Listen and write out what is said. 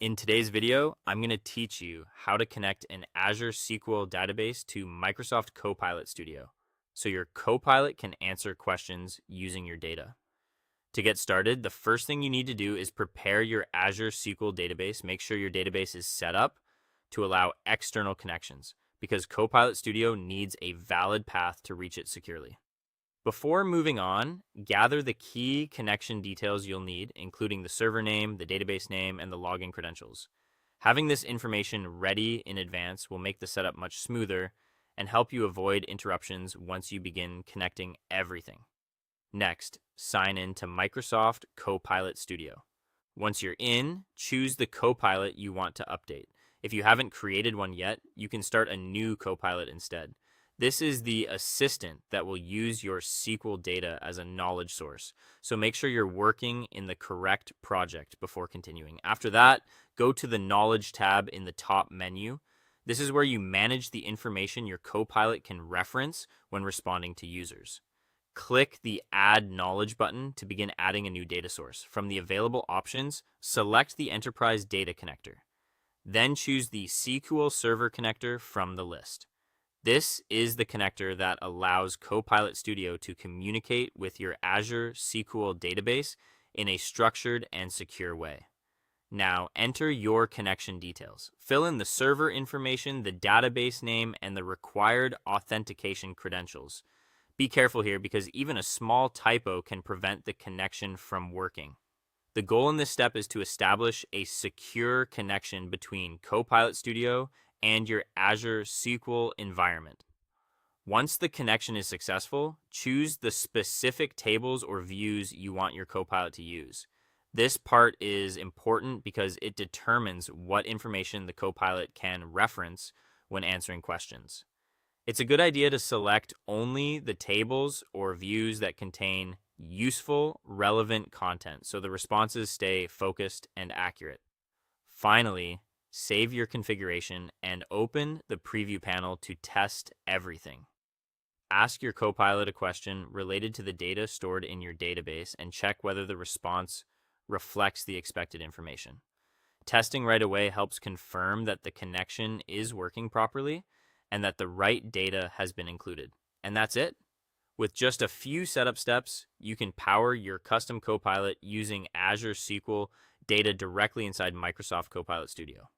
In today's video, I'm going to teach you how to connect an Azure SQL database to Microsoft Copilot Studio so your Copilot can answer questions using your data. To get started, the first thing you need to do is prepare your Azure SQL database. Make sure your database is set up to allow external connections because Copilot Studio needs a valid path to reach it securely. Before moving on, gather the key connection details you'll need, including the server name, the database name, and the login credentials. Having this information ready in advance will make the setup much smoother and help you avoid interruptions once you begin connecting everything. Next, sign in to Microsoft Copilot Studio. Once you're in, choose the Copilot you want to update. If you haven't created one yet, you can start a new Copilot instead. This is the assistant that will use your SQL data as a knowledge source. So make sure you're working in the correct project before continuing. After that, go to the Knowledge tab in the top menu. This is where you manage the information your Copilot can reference when responding to users. Click the Add Knowledge button to begin adding a new data source. From the available options, select the Enterprise Data Connector. Then choose the SQL Server connector from the list. This is the connector that allows Copilot Studio to communicate with your Azure SQL database in a structured and secure way. Now, enter your connection details. Fill in the server information, the database name, and the required authentication credentials. Be careful here because even a small typo can prevent the connection from working. The goal in this step is to establish a secure connection between Copilot Studio and your Azure SQL environment. Once the connection is successful, choose the specific tables or views you want your Copilot to use. This part is important because it determines what information the Copilot can reference when answering questions. It's a good idea to select only the tables or views that contain useful, relevant content so the responses stay focused and accurate. Finally, save your configuration and open the preview panel to test everything. Ask your Copilot a question related to the data stored in your database and check whether the response reflects the expected information. Testing right away helps confirm that the connection is working properly and that the right data has been included. And that's it. With just a few setup steps, you can power your custom Copilot using Azure SQL data directly inside Microsoft Copilot Studio.